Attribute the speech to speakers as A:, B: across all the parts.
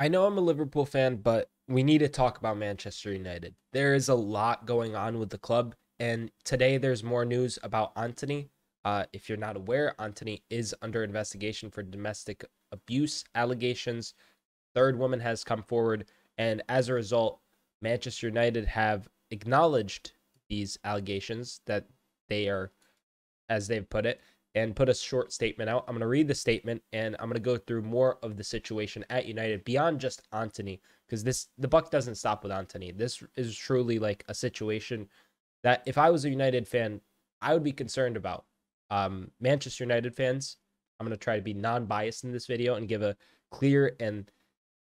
A: I know I'm a Liverpool fan, but we need to talk about Manchester United. There is a lot going on with the club, and today there's more news about Antony. If you're not aware, Antony is under investigation for domestic abuse allegations. Third woman has come forward, and as a result, Manchester United have acknowledged these allegations that they are, as they've put it, and put a short statement out. I'm going to read the statement and I'm going to go through more of the situation at United beyond just Antony, because the buck doesn't stop with Antony. This is truly like a situation that if I was a United fan, I would be concerned about. Manchester United fans, I'm going to try to be non-biased in this video and give a clear and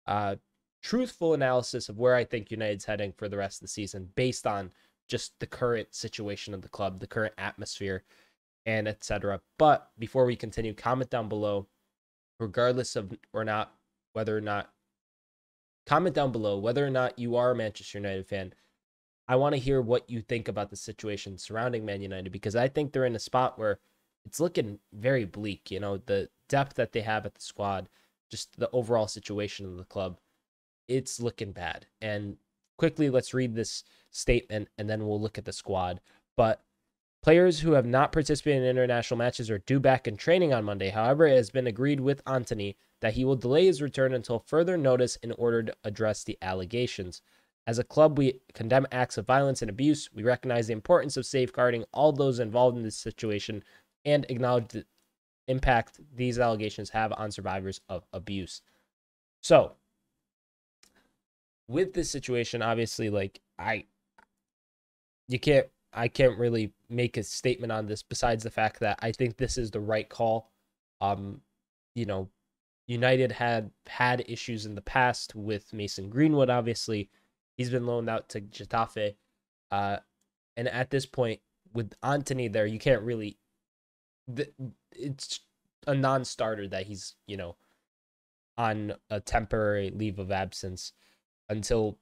A: uh, truthful analysis of where I think United's heading for the rest of the season based on just the current situation of the club, the current atmosphere, and etc. But before we continue, comment down below, regardless of or not, whether or not, comment down below whether or not you are a Manchester United fan. I want to hear what you think about the situation surrounding Man United, because I think they're in a spot where it's looking very bleak. You know, the depth that they have at the squad, just the overall situation of the club, it's looking bad. And quickly, let's read this statement and then we'll look at the squad. But players who have not participated in international matches are due back in training on Monday. However, it has been agreed with Antony that he will delay his return until further notice in order to address the allegations. As a club, we condemn acts of violence and abuse. We recognize the importance of safeguarding all those involved in this situation and acknowledge the impact these allegations have on survivors of abuse. So, with this situation, obviously, you can't I can't really make a statement on this besides the fact that I think this is the right call. Um, you know, United had issues in the past with Mason Greenwood. Obviously, he's been loaned out to Getafe, uh, and at this point with Antony there, you can't really. It's a non-starter that he's on a temporary leave of absence until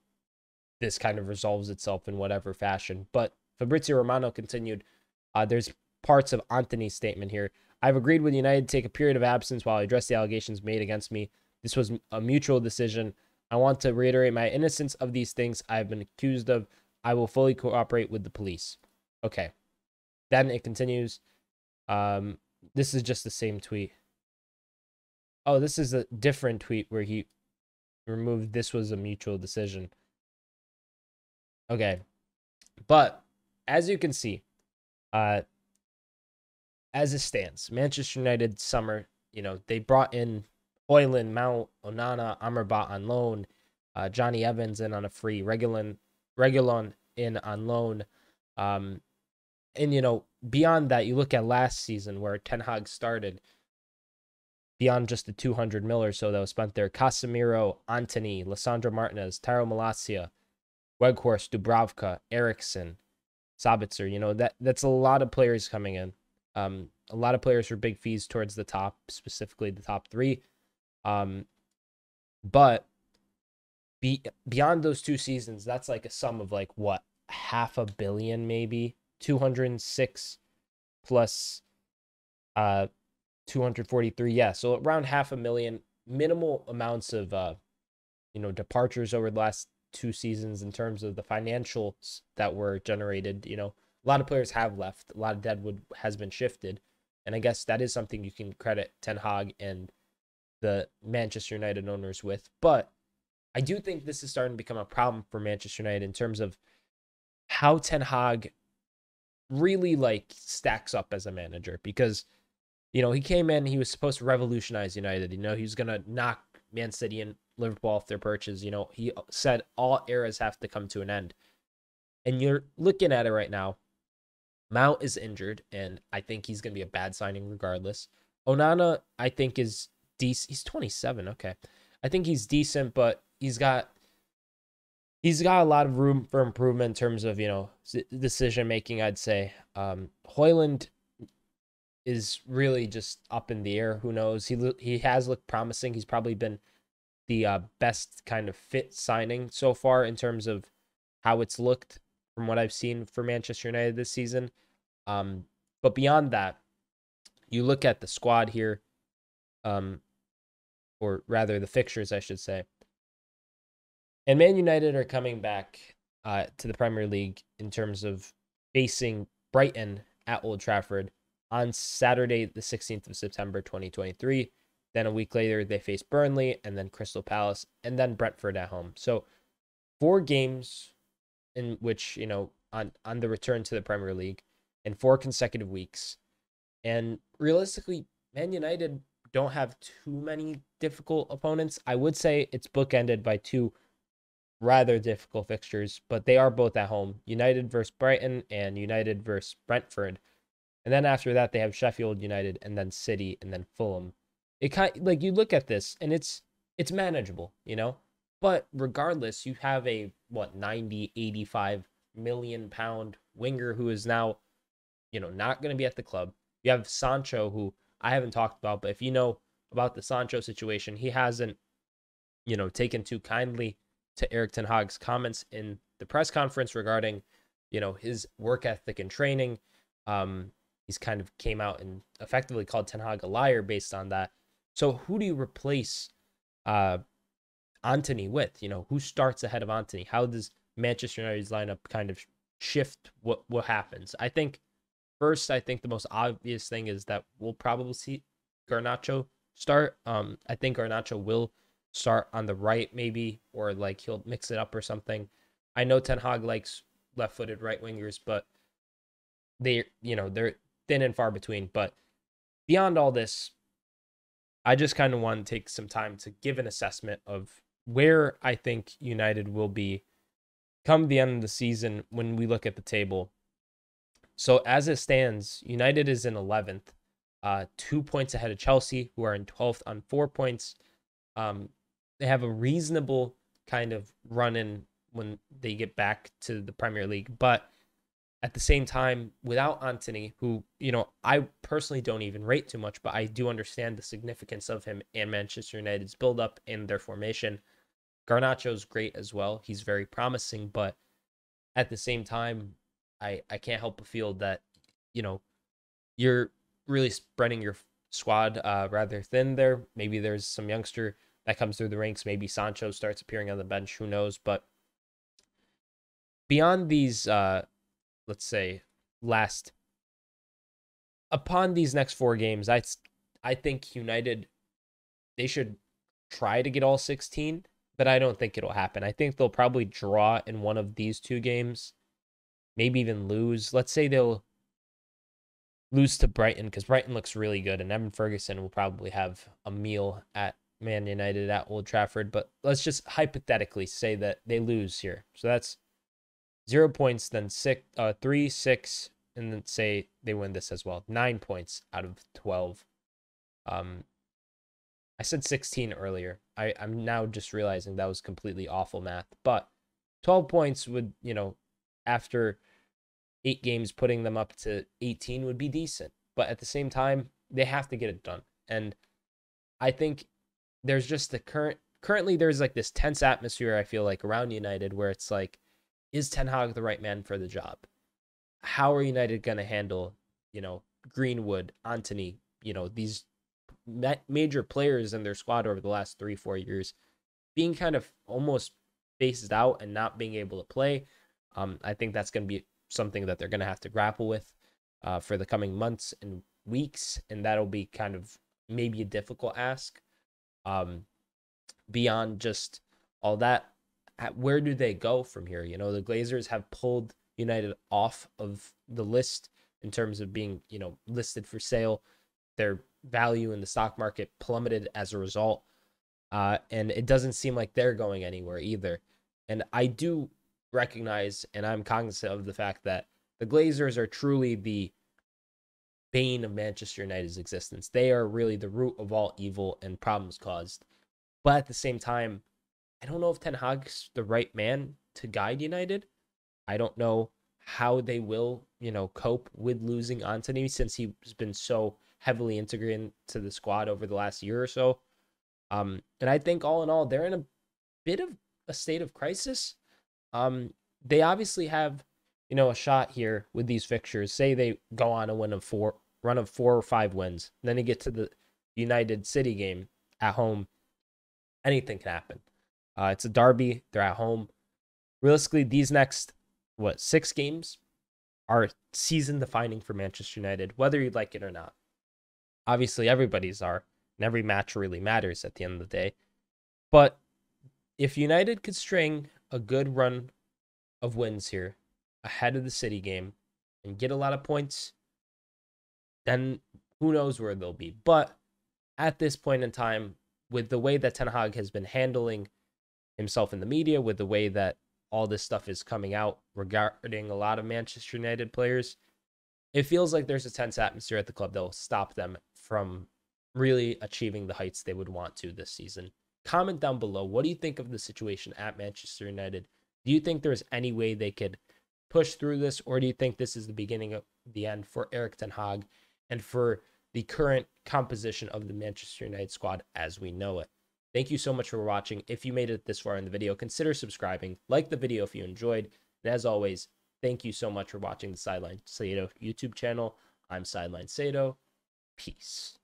A: this kind of resolves itself in whatever fashion. But Fabrizio Romano continued, there's parts of Antony's statement here. I've agreed with United to take a period of absence while I address the allegations made against me. This was a mutual decision. I want to reiterate my innocence of these things I have been accused of. I will fully cooperate with the police. Okay. Then it continues. This is just the same tweet. Oh, this is a different tweet where he removed this was a mutual decision. Okay. But as you can see, as it stands, Manchester United summer, they brought in Hoyland, Mount, Onana, Amrabat on loan, Johnny Evans in on a free, Regulon in on loan. And beyond that, you look at last season where Ten Hag started, beyond just the 200 mil or so that was spent there, Casemiro, Antony, Lissandro Martinez, Taro Malacia, Weghorst, Dubravka, Eriksson, Sabitzer, that's a lot of players coming in. A lot of players for big fees towards the top, specifically the top three. But beyond those 2 seasons, that's like a sum of like what, $500 million maybe, 206 plus 243. Yeah, so around $500,000, minimal amounts of departures over the last 2 seasons in terms of the financials that were generated. A lot of players have left, a lot of deadwood has been shifted, and I guess that is something you can credit Ten Hag and the Manchester United owners with. But I do think this is starting to become a problem for Manchester United in terms of how Ten Hag really stacks up as a manager, because he came in, he was supposed to revolutionize United. He was gonna knock Man City and Liverpool off their perches. He said all eras have to come to an end. And you're looking at it right now. Mount is injured, and I think he's going to be a bad signing regardless. Onana, I think, is decent. He's 27, okay. I think he's decent, but he's got a lot of room for improvement in terms of, decision making, I'd say. Hoyland is really just up in the air. Who knows? He has looked promising. He's probably been the best kind of fit signing so far in terms of how it's looked from what I've seen for Manchester United this season. But beyond that, you look at the squad here, or rather the fixtures, I should say. And Man United are coming back to the Premier League in terms of facing Brighton at Old Trafford on Saturday, the 16th of September, 2023. Then a week later, they face Burnley and then Crystal Palace and then Brentford at home. So 4 games in which, on the return to the Premier League in 4 consecutive weeks. And realistically, Man United don't have too many difficult opponents. I would say it's bookended by two rather difficult fixtures, but they are both at home. United versus Brighton and United versus Brentford. And then after that, they have Sheffield United and then City and then Fulham. It kind like you look at this and it's manageable, But regardless, you have a 90, 85 million pound winger who is now, not going to be at the club. You have Sancho, who I haven't talked about, but if you know about the Sancho situation, he hasn't, taken too kindly to Erik Ten Hag's comments in the press conference regarding, his work ethic and training. He's kind of came out and effectively called Ten Hag a liar based on that. So who do you replace Antony with? Who starts ahead of Antony? How does Manchester United's lineup kind of shift what happens? I think the most obvious thing is that we'll probably see Garnacho start. I think Garnacho will start on the right, maybe, or like he'll mix it up or something. I know Ten Hag likes left-footed right wingers, but they're thin and far between. But beyond all this, I just kind of want to take some time to give an assessment of where I think United will be come the end of the season when we look at the table. So as it stands, United is in 11th, 2 points ahead of Chelsea, who are in 12th on 4 points. They have a reasonable kind of run in when they get back to the Premier League, but at the same time, without Antony, who, I personally don't even rate too much, but I do understand the significance of him and Manchester United's build-up and their formation. Garnacho's great as well. He's very promising, but at the same time, I can't help but feel that, you're really spreading your squad rather thin there. Maybe there's some youngster that comes through the ranks. Maybe Sancho starts appearing on the bench. Who knows? But beyond these let's say upon these next 4 games, I think United, they should try to get all 16, but I don't think it'll happen. I think they'll probably draw in one of these 2 games, maybe even lose. Let's say they'll lose to Brighton because Brighton looks really good, and Evan Ferguson will probably have a meal at Man United at Old Trafford. But let's just hypothetically say that they lose here. So that's 0 points, then 3, 6, and then say they win this as well. 9 points out of 12. I said 16 earlier. I'm now just realizing that was completely awful math. But 12 points would, after 8 games, putting them up to 18 would be decent. But at the same time, they have to get it done. And I think there's just currently there's like this tense atmosphere, I feel like, around United where it's like, is Ten Hag the right man for the job? How are United going to handle, Greenwood, Antony, these major players in their squad over the last 3-4 years being kind of almost phased out and not being able to play? I think that's going to be something that they're going to have to grapple with for the coming months and weeks, and that'll be kind of maybe a difficult ask. Beyond just all that, where do they go from here? The Glazers have pulled United off of the list in terms of being, listed for sale. Their value in the stock market plummeted as a result. And it doesn't seem like they're going anywhere either. And I do recognize, and I'm cognizant of the fact that the Glazers are truly the bane of Manchester United's existence. They are really the root of all evil and problems caused. But at the same time, I don't know if Ten Hag's the right man to guide United. I don't know how they will, cope with losing Antony since he's been so heavily integrated into the squad over the last year or so. And I think all in all, they're in a bit of a state of crisis. They obviously have, a shot here with these fixtures. Say they go on a run of 4 or 5 wins. Then they get to the United City game at home. Anything can happen. It's a derby. They're at home. Realistically, these next, 6 games are season defining for Manchester United, whether you like it or not. Obviously, everybody's are, and every match really matters at the end of the day. But if United could string a good run of wins here ahead of the City game and get a lot of points, then who knows where they'll be. But at this point in time, with the way that Ten Hag has been handling himself in the media, with the way that all this stuff is coming out regarding a lot of Manchester United players, it feels like there's a tense atmosphere at the club that will stop them from really achieving the heights they would want to this season. Comment down below. What do you think of the situation at Manchester United? Do you think there's any way they could push through this, or do you think this is the beginning of the end for Erik Ten Hag and for the current composition of the Manchester United squad as we know it? Thank you so much for watching. If you made it this far in the video, consider subscribing. Like the video if you enjoyed. And as always, thank you so much for watching the Sideline Sedo YouTube channel. I'm Sideline Sedo. Peace.